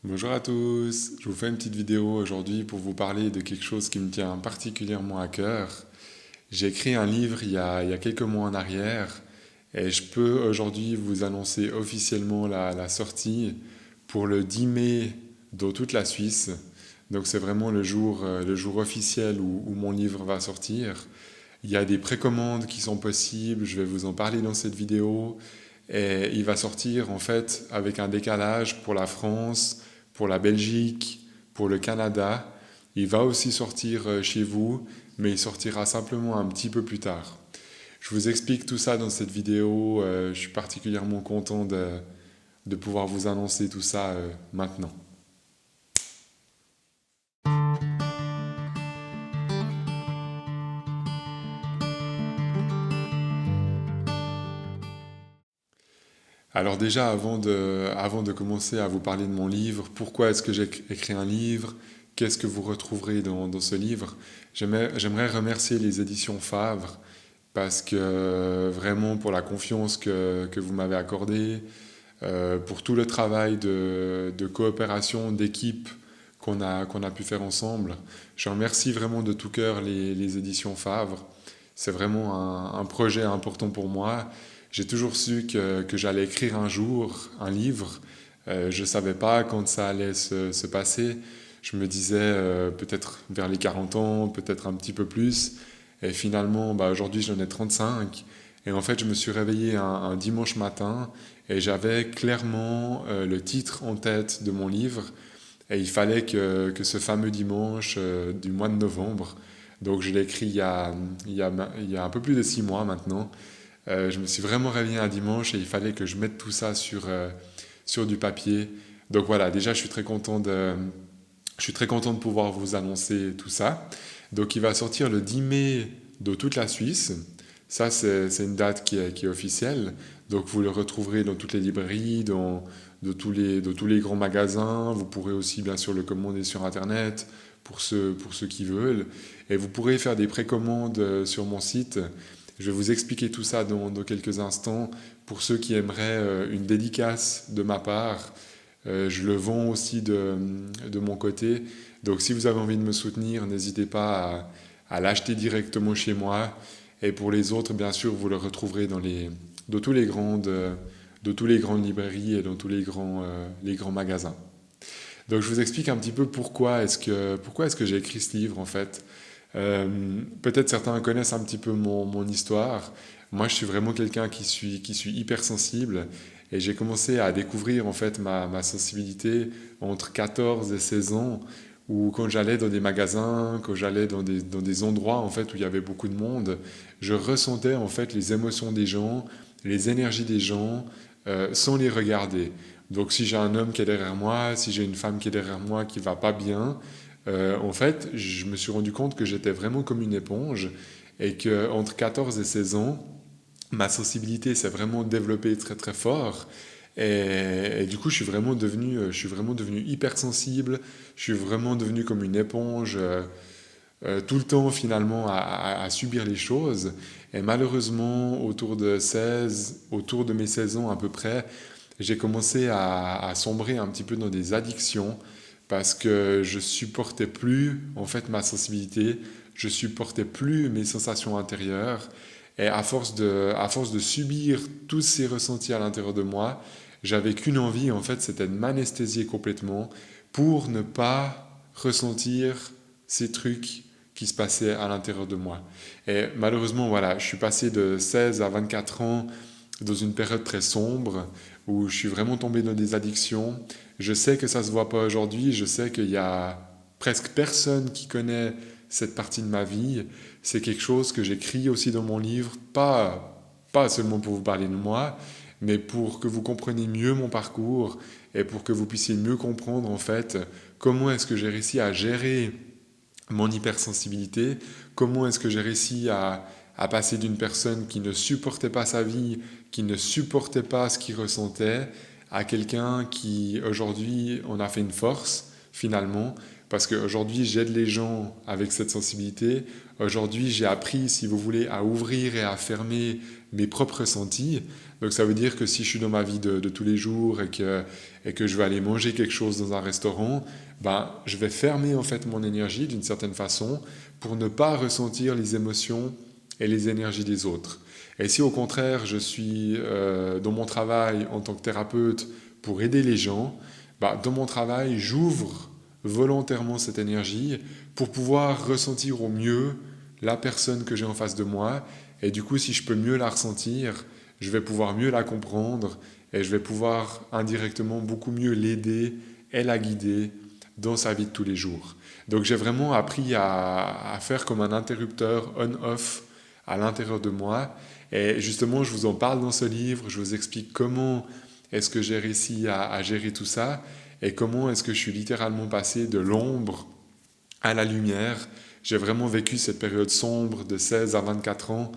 Bonjour à tous, je vous fais une petite vidéo aujourd'hui pour vous parler de quelque chose qui me tient particulièrement à cœur. J'ai écrit un livre il y a quelques mois en arrière et je peux aujourd'hui vous annoncer officiellement la sortie pour le 10 mai dans toute la Suisse. Donc c'est vraiment le jour officiel où mon livre va sortir. Il y a des précommandes qui sont possibles, je vais vous en parler dans cette vidéo. Et il va sortir en fait avec un décalage pour la France, pour la Belgique, pour le Canada. Il va aussi sortir chez vous, mais il sortira simplement un petit peu plus tard. Je vous explique tout ça dans cette vidéo. Je suis particulièrement content de pouvoir vous annoncer tout ça maintenant. Alors déjà, avant de commencer à vous parler de mon livre, pourquoi est-ce que j'ai écrit un livre? Qu'est-ce que vous retrouverez dans ce livre? J'aimerais remercier les éditions Favre parce que vraiment pour la confiance que vous m'avez accordée, pour tout le travail de coopération, d'équipe qu'on a pu faire ensemble. Je remercie vraiment de tout cœur les éditions Favre. C'est vraiment un projet important pour moi. J'ai toujours su que j'allais écrire un jour un livre. Je ne savais pas quand ça allait se passer. Je me disais peut-être vers les 40 ans, peut-être un petit peu plus. Et finalement, bah, aujourd'hui, j'en ai 35. Et en fait, je me suis réveillé un dimanche matin et j'avais clairement le titre en tête de mon livre. Et il fallait que ce fameux dimanche du mois de novembre, donc je l'ai écrit il y a un peu plus de 6 mois maintenant, je me suis vraiment réveillé un dimanche et il fallait que je mette tout ça sur du papier. Donc voilà, déjà je suis très content de pouvoir vous annoncer tout ça. Donc il va sortir le 10 mai de toute la Suisse. Ça, c'est une date qui est officielle. Donc vous le retrouverez dans toutes les librairies, de tous les grands magasins. Vous pourrez aussi bien sûr le commander sur Internet pour ceux qui veulent. Et vous pourrez faire des précommandes sur mon site. Je vais vous expliquer tout ça dans quelques instants. Pour ceux qui aimeraient une dédicace de ma part, je le vends aussi de mon côté. Donc si vous avez envie de me soutenir, n'hésitez pas à l'acheter directement chez moi. Et pour les autres, bien sûr, vous le retrouverez dans de tous les grandes librairies et dans tous les grands magasins. Donc je vous explique un petit peu pourquoi est-ce que j'ai écrit ce livre en fait. Peut-être certains connaissent un petit peu mon histoire. Moi, je suis vraiment quelqu'un qui suis hypersensible et j'ai commencé à découvrir en fait ma sensibilité entre 14 et 16 ans où quand j'allais dans des magasins, quand j'allais dans des endroits en fait où il y avait beaucoup de monde, je ressentais en fait les émotions des gens, les énergies des gens sans les regarder. Donc si j'ai un homme qui est derrière moi, si j'ai une femme qui est derrière moi qui va pas bien, en fait, je me suis rendu compte que j'étais vraiment comme une éponge et que entre 14 et 16 ans, ma sensibilité s'est vraiment développée très très fort. Et du coup, je suis vraiment devenu hypersensible. Je suis vraiment devenu comme une éponge tout le temps finalement à subir les choses. Et malheureusement, autour de mes 16 ans à peu près, j'ai commencé à sombrer un petit peu dans des addictions parce que je supportais plus en fait ma sensibilité, je supportais plus mes sensations intérieures et à force de subir tous ces ressentis à l'intérieur de moi, j'avais qu'une envie en fait, c'était de m'anesthésier complètement pour ne pas ressentir ces trucs qui se passaient à l'intérieur de moi. Et malheureusement, voilà, je suis passé de 16 à 24 ans dans une période très sombre où je suis vraiment tombé dans des addictions. Je sais que ça ne se voit pas aujourd'hui, je sais qu'il y a presque personne qui connaît cette partie de ma vie. C'est quelque chose que j'écris aussi dans mon livre, pas seulement pour vous parler de moi, mais pour que vous compreniez mieux mon parcours et pour que vous puissiez mieux comprendre en fait comment est-ce que j'ai réussi à gérer mon hypersensibilité, comment est-ce que j'ai réussi à passer d'une personne qui ne supportait pas sa vie, qui ne supportait pas ce qu'il ressentait, à quelqu'un qui aujourd'hui en a fait une force finalement, parce qu'aujourd'hui, j'aide les gens avec cette sensibilité. Aujourd'hui, j'ai appris, si vous voulez, à ouvrir et à fermer mes propres ressentis. Donc ça veut dire que si je suis dans ma vie de tous les jours et que je vais aller manger quelque chose dans un restaurant, ben, je vais fermer en fait mon énergie d'une certaine façon pour ne pas ressentir les émotions et les énergies des autres. Et si au contraire je suis dans mon travail en tant que thérapeute pour aider les gens, bah, dans mon travail j'ouvre volontairement cette énergie pour pouvoir ressentir au mieux la personne que j'ai en face de moi. Et du coup, si je peux mieux la ressentir, je vais pouvoir mieux la comprendre et je vais pouvoir indirectement beaucoup mieux l'aider et la guider dans sa vie de tous les jours. Donc j'ai vraiment appris à faire comme un interrupteur on-off à l'intérieur de moi. Et justement, je vous en parle dans ce livre, je vous explique comment est-ce que j'ai réussi à gérer tout ça et comment est-ce que je suis littéralement passé de l'ombre à la lumière. J'ai vraiment vécu cette période sombre de 16 à 24 ans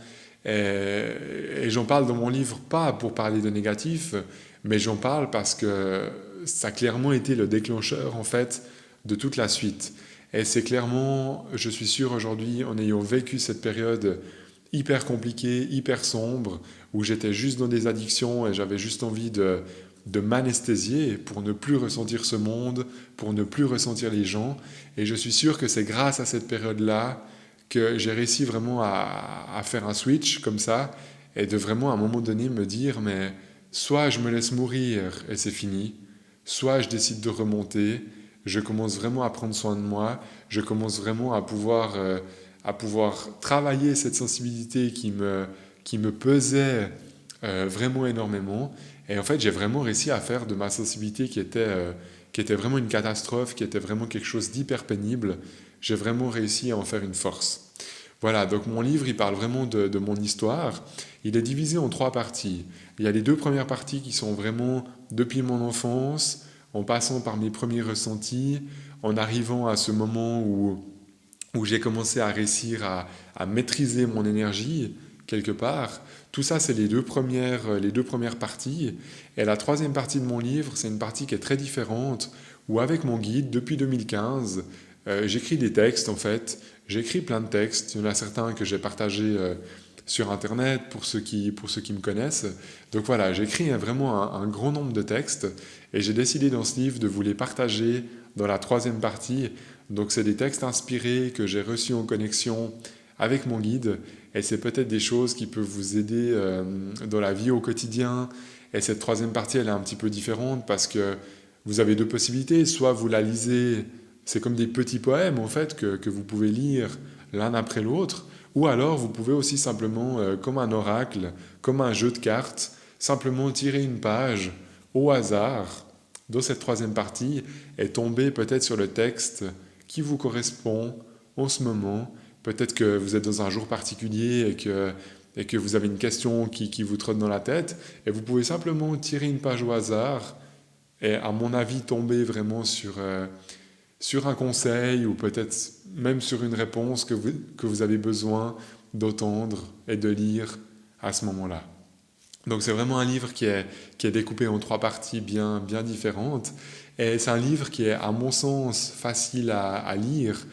et j'en parle dans mon livre pas pour parler de négatif, mais j'en parle parce que ça a clairement été le déclencheur en fait de toute la suite. Et c'est clairement, je suis sûr aujourd'hui, en ayant vécu cette période hyper compliquée, hyper sombre, où j'étais juste dans des addictions et j'avais juste envie de m'anesthésier pour ne plus ressentir ce monde, pour ne plus ressentir les gens. Et je suis sûr que c'est grâce à cette période-là que j'ai réussi vraiment à faire un switch comme ça et de vraiment à un moment donné me dire mais soit je me laisse mourir et c'est fini, soit je décide de remonter, je commence vraiment à prendre soin de moi, je commence vraiment à pouvoir travailler cette sensibilité qui me pesait vraiment énormément. Et en fait, j'ai vraiment réussi à faire de ma sensibilité qui était vraiment une catastrophe, qui était vraiment quelque chose d'hyper pénible, j'ai vraiment réussi à en faire une force. Voilà, donc mon livre, il parle vraiment de mon histoire. Il est divisé en 3 parties. Il y a les 2 premières parties qui sont vraiment depuis mon enfance, en passant par mes premiers ressentis, en arrivant à ce moment où j'ai commencé à réussir à maîtriser mon énergie, quelque part. Tout ça, c'est les deux premières parties. Et la troisième partie de mon livre, c'est une partie qui est très différente, où avec mon guide, depuis 2015, j'écris des textes, en fait. J'écris plein de textes. Il y en a certains que j'ai partagés sur Internet pour ceux qui me connaissent. Donc voilà, j'écris vraiment un grand nombre de textes et j'ai décidé dans ce livre de vous les partager dans la troisième partie. Donc c'est des textes inspirés que j'ai reçus en connexion avec mon guide et c'est peut-être des choses qui peuvent vous aider dans la vie au quotidien. Et cette troisième partie, elle est un petit peu différente parce que vous avez 2 possibilités. Soit vous la lisez, c'est comme des petits poèmes en fait que vous pouvez lire l'un après l'autre, ou alors vous pouvez aussi simplement, comme un oracle, comme un jeu de cartes, simplement tirer une page au hasard dans cette troisième partie et tomber peut-être sur le texte qui vous correspond en ce moment. Peut-être que vous êtes dans un jour particulier et que vous avez une question qui vous trotte dans la tête et vous pouvez simplement tirer une page au hasard et à mon avis tomber vraiment sur un conseil ou peut-être même sur une réponse que vous avez besoin d'entendre et de lire à ce moment-là. Donc c'est vraiment un livre qui est découpé en 3 parties bien différentes. Et c'est un livre qui est, à mon sens, facile à lire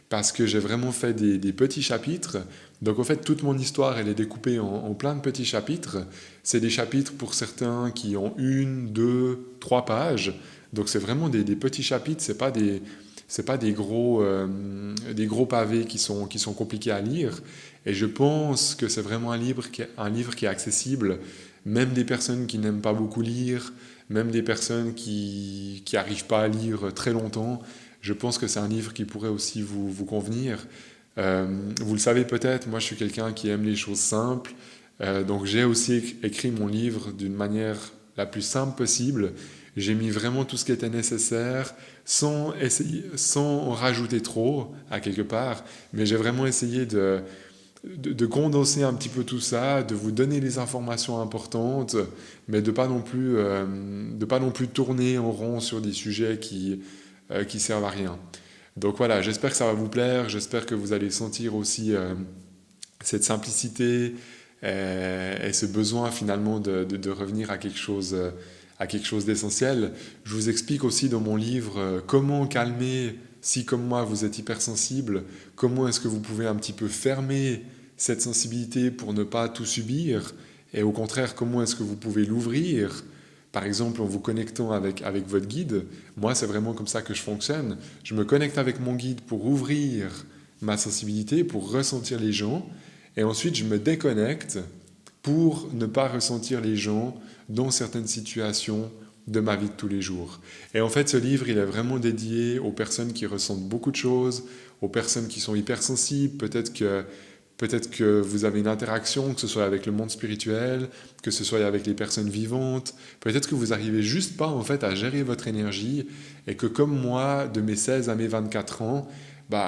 parce que j'ai vraiment fait des petits chapitres. Donc en fait, toute mon histoire, elle est découpée en plein de petits chapitres. C'est des chapitres pour certains qui ont 1, 2, 3 pages. Donc c'est vraiment des petits chapitres, c'est pas des gros pavés qui sont compliqués à lire. Et je pense que c'est vraiment un livre qui est accessible, même des personnes qui n'aiment pas beaucoup lire, même des personnes qui n'arrivent pas à lire très longtemps. Je pense que c'est un livre qui pourrait aussi vous convenir. Vous le savez peut-être, moi je suis quelqu'un qui aime les choses simples. Donc j'ai aussi écrit mon livre d'une manière la plus simple possible. J'ai mis vraiment tout ce qui était nécessaire sans en rajouter trop à quelque part, mais j'ai vraiment essayé de condenser un petit peu tout ça, de vous donner les informations importantes, mais de pas non plus tourner en rond sur des sujets qui servent à rien. Donc voilà, j'espère que ça va vous plaire, j'espère que vous allez sentir aussi cette simplicité et ce besoin finalement de revenir à quelque chose d'essentiel. Je vous explique aussi dans mon livre comment calmer, si comme moi vous êtes hypersensible, comment est-ce que vous pouvez un petit peu fermer cette sensibilité pour ne pas tout subir, et au contraire, comment est-ce que vous pouvez l'ouvrir, par exemple en vous connectant avec votre guide. Moi, c'est vraiment comme ça que je fonctionne. Je me connecte avec mon guide pour ouvrir ma sensibilité, pour ressentir les gens, et ensuite je me déconnecte pour ne pas ressentir les gens dans certaines situations de ma vie de tous les jours. Et en fait, ce livre, il est vraiment dédié aux personnes qui ressentent beaucoup de choses, aux personnes qui sont hypersensibles, peut-être que vous avez une interaction, que ce soit avec le monde spirituel, que ce soit avec les personnes vivantes. Peut-être que vous n'arrivez juste pas en fait à gérer votre énergie et que comme moi, de mes 16 à mes 24 ans,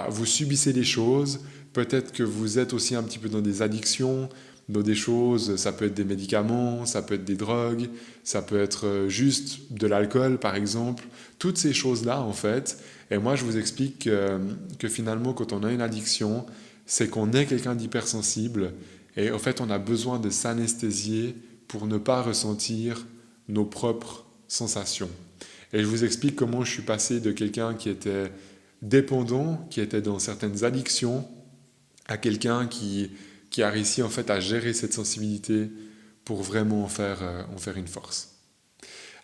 vous subissez des choses. Peut-être que vous êtes aussi un petit peu dans des addictions, dans des choses, ça peut être des médicaments, ça peut être des drogues, ça peut être juste de l'alcool par exemple. Toutes ces choses-là en fait. Et moi je vous explique que finalement quand on a une addiction, c'est qu'on est quelqu'un d'hypersensible et en fait on a besoin de s'anesthésier pour ne pas ressentir nos propres sensations. Et je vous explique comment je suis passé de quelqu'un qui était dépendant, qui était dans certaines addictions, à quelqu'un qui a réussi en fait à gérer cette sensibilité pour vraiment en faire une force.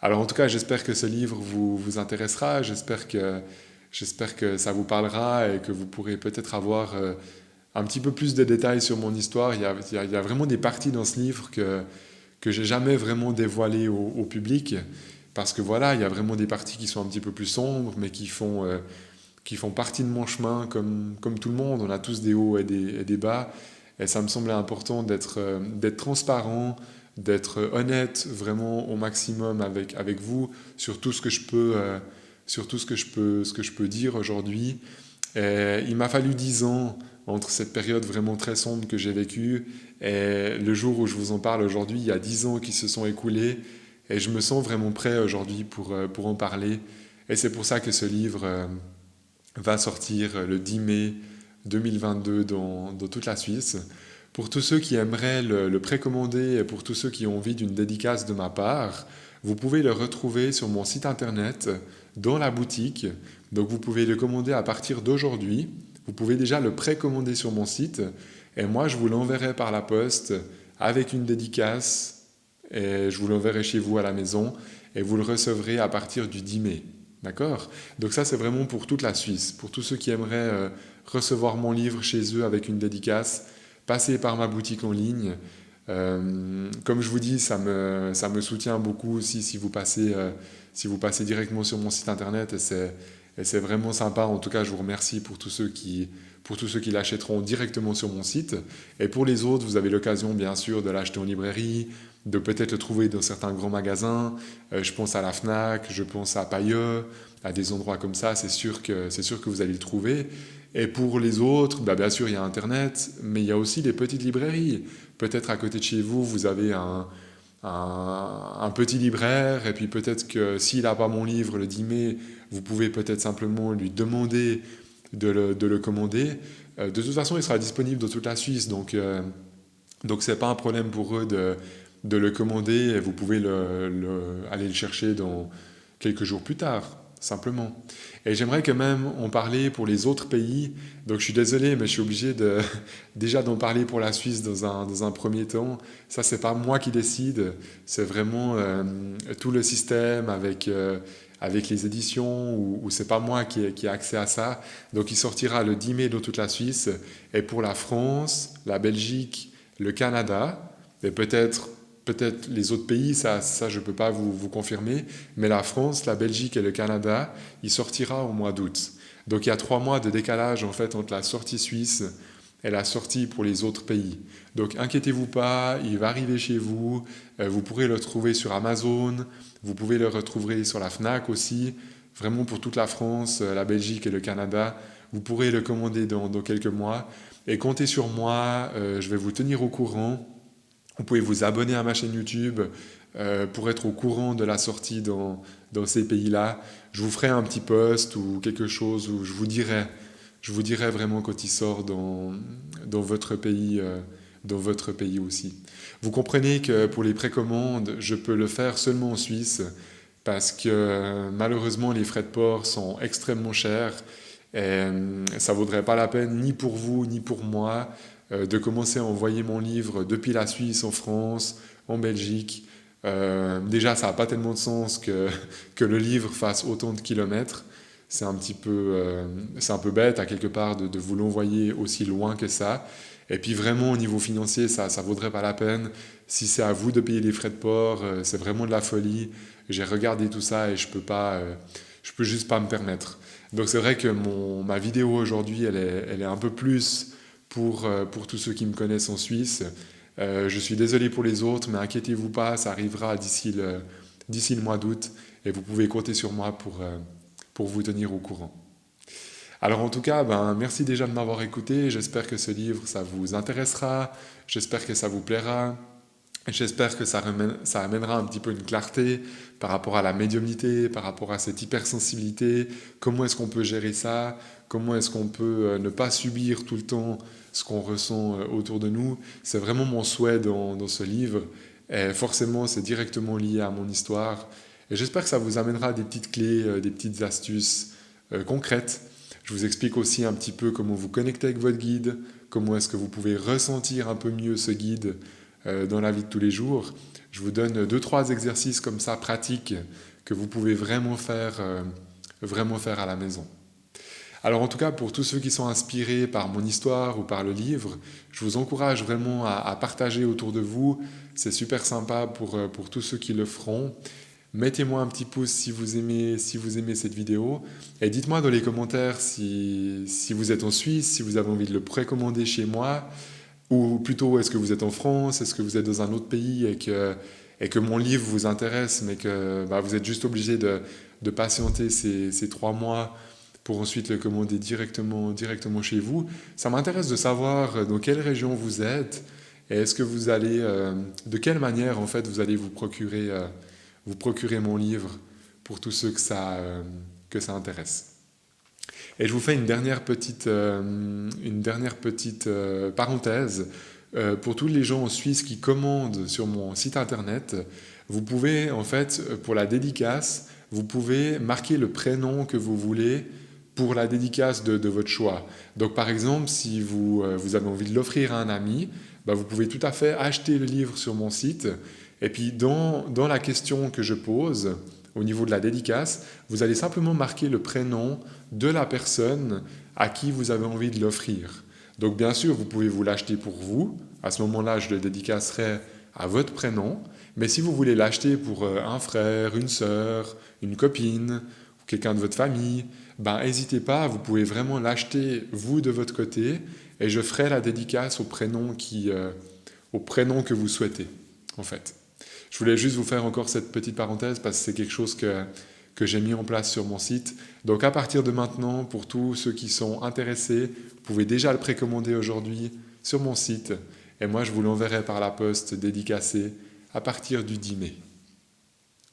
Alors en tout cas, j'espère que ce livre vous intéressera, j'espère que ça vous parlera et que vous pourrez peut-être avoir un petit peu plus de détails sur mon histoire. Il y a vraiment des parties dans ce livre que j'ai jamais vraiment dévoilées au public, parce que voilà, il y a vraiment des parties qui sont un petit peu plus sombres, mais qui font partie de mon chemin comme tout le monde. On a tous des hauts et des bas, et ça me semblait important d'être transparent, d'être honnête vraiment au maximum avec vous sur tout ce que je peux dire aujourd'hui. Et il m'a fallu 10 ans entre cette période vraiment très sombre que j'ai vécue et le jour où je vous en parle aujourd'hui. Il y a 10 ans qui se sont écoulés et je me sens vraiment prêt aujourd'hui pour en parler. Et c'est pour ça que ce livre va sortir le 10 mai 2022 dans toute la Suisse. Pour tous ceux qui aimeraient le précommander et pour tous ceux qui ont envie d'une dédicace de ma part, vous pouvez le retrouver sur mon site internet, dans la boutique. Donc vous pouvez le commander à partir d'aujourd'hui. Vous pouvez déjà le précommander sur mon site et moi je vous l'enverrai par la poste avec une dédicace et je vous l'enverrai chez vous à la maison et vous le recevrez à partir du 10 mai. D'accord? Donc ça c'est vraiment pour toute la Suisse. Pour tous ceux qui aimeraient recevoir mon livre chez eux avec une dédicace, passez par ma boutique en ligne. Comme je vous dis, ça me soutient beaucoup aussi si vous passez directement sur mon site internet et c'est vraiment sympa. En tout cas, je vous remercie pour tous ceux qui l'achèteront directement sur mon site. Et pour les autres, vous avez l'occasion bien sûr de l'acheter en librairie, de peut-être le trouver dans certains grands magasins. Je pense à la Fnac, je pense à Pailleux, à des endroits comme ça. C'est sûr que vous allez le trouver. Et pour les autres, bien sûr, il y a Internet, mais il y a aussi des petites librairies. Peut-être à côté de chez vous, vous avez un petit libraire, et puis peut-être que s'il n'a pas mon livre le 10 mai, vous pouvez peut-être simplement lui demander de le commander. De toute façon, il sera disponible dans toute la Suisse, donc c'est pas un problème pour eux de le commander, et vous pouvez aller le chercher dans quelques jours plus tard, simplement. Et j'aimerais quand même en parler pour les autres pays. Donc je suis désolé, mais je suis obligé déjà d'en parler pour la Suisse dans un premier temps. Ça, c'est pas moi qui décide, c'est vraiment tout le système avec les éditions, où c'est pas moi qui ai accès à ça. Donc il sortira le 10 mai dans toute la Suisse. Et pour la France, la Belgique, le Canada, et peut-être les autres pays, ça je ne peux pas vous confirmer, mais la France, la Belgique et le Canada, il sortira au mois d'août. Donc il y a 3 mois de décalage en fait entre la sortie suisse et la sortie pour les autres pays. Donc inquiétez-vous pas, il va arriver chez vous, vous pourrez le trouver sur Amazon, vous pouvez le retrouver sur la Fnac aussi, vraiment pour toute la France, la Belgique et le Canada. Vous pourrez le commander dans quelques mois. Et comptez sur moi, je vais vous tenir au courant. Vous pouvez vous abonner à ma chaîne YouTube pour être au courant de la sortie dans ces pays-là. Je vous ferai un petit post ou quelque chose où je vous dirai vraiment quand il sort dans votre pays dans votre pays aussi. Vous comprenez que pour les précommandes, je peux le faire seulement en Suisse parce que malheureusement les frais de port sont extrêmement chers et ça ne vaudrait pas la peine ni pour vous ni pour moi de commencer à envoyer mon livre depuis la Suisse en France, en Belgique. Déjà, ça n'a pas tellement de sens que le livre fasse autant de kilomètres. C'est c'est un peu bête à quelque part de vous l'envoyer aussi loin que ça. Et puis vraiment au niveau financier, ça vaudrait pas la peine. Si c'est à vous de payer les frais de port, c'est vraiment de la folie. J'ai regardé tout ça et je peux juste pas me permettre. Donc c'est vrai que ma vidéo aujourd'hui, elle est un peu plus pour tous ceux qui me connaissent en Suisse. Je suis désolé pour les autres, mais inquiétez-vous pas, ça arrivera d'ici le mois d'août et vous pouvez compter sur moi pour vous tenir au courant. Alors en tout cas, merci déjà de m'avoir écouté. J'espère que ce livre, ça vous intéressera. J'espère que ça vous plaira. J'espère que ça amènera un petit peu une clarté par rapport à la médiumnité, par rapport à cette hypersensibilité. Comment est-ce qu'on peut gérer ça? Comment est-ce qu'on peut ne pas subir tout le temps ce qu'on ressent autour de nous? C'est vraiment mon souhait dans ce livre. Et forcément, c'est directement lié à mon histoire. Et j'espère que ça vous amènera des petites clés, des petites astuces concrètes. Je vous explique aussi un petit peu comment vous connecter avec votre guide, comment est-ce que vous pouvez ressentir un peu mieux ce guide dans la vie de tous les jours. Je vous donne 2-3 exercices comme ça pratiques que vous pouvez vraiment faire à la maison. Alors en tout cas, pour tous ceux qui sont inspirés par mon histoire ou par le livre, je vous encourage vraiment à partager autour de vous. C'est super sympa pour tous ceux qui le feront. Mettez-moi un petit pouce si vous aimez cette vidéo. Et dites-moi dans les commentaires si vous êtes en Suisse, si vous avez envie de le précommander chez moi. Ou plutôt, est-ce que vous êtes en France? Est-ce que vous êtes dans un autre pays et que mon livre vous intéresse, mais que vous êtes juste obligé de patienter ces 3 mois pour ensuite le commander directement chez vous? Ça m'intéresse de savoir dans quelle région vous êtes et est-ce que vous allez, de quelle manière en fait vous allez vous procurer mon livre pour tous ceux que ça intéresse. Et je vous fais une dernière petite parenthèse. Pour tous les gens en Suisse qui commandent sur mon site internet, vous pouvez, en fait, pour la dédicace, vous pouvez marquer le prénom que vous voulez pour la dédicace de votre choix. Donc, par exemple, si vous avez envie de l'offrir à un ami, vous pouvez tout à fait acheter le livre sur mon site. Et puis, dans la question que je pose, au niveau de la dédicace, vous allez simplement marquer le prénom de la personne à qui vous avez envie de l'offrir. Donc bien sûr, vous pouvez vous l'acheter pour vous. À ce moment-là, je le dédicacerai à votre prénom. Mais si vous voulez l'acheter pour un frère, une sœur, une copine, ou quelqu'un de votre famille, n'hésitez pas, vous pouvez vraiment l'acheter vous de votre côté et je ferai la dédicace au prénom que vous souhaitez, en fait. Je voulais juste vous faire encore cette petite parenthèse parce que c'est quelque chose que j'ai mis en place sur mon site. Donc à partir de maintenant, pour tous ceux qui sont intéressés, vous pouvez déjà le précommander aujourd'hui sur mon site. Et moi, je vous l'enverrai par la poste dédicacé à partir du 10 mai.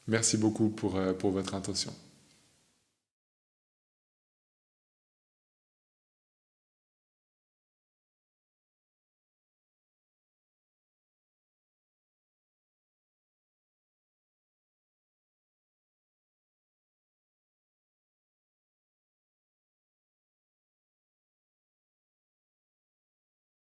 Merci beaucoup pour votre attention.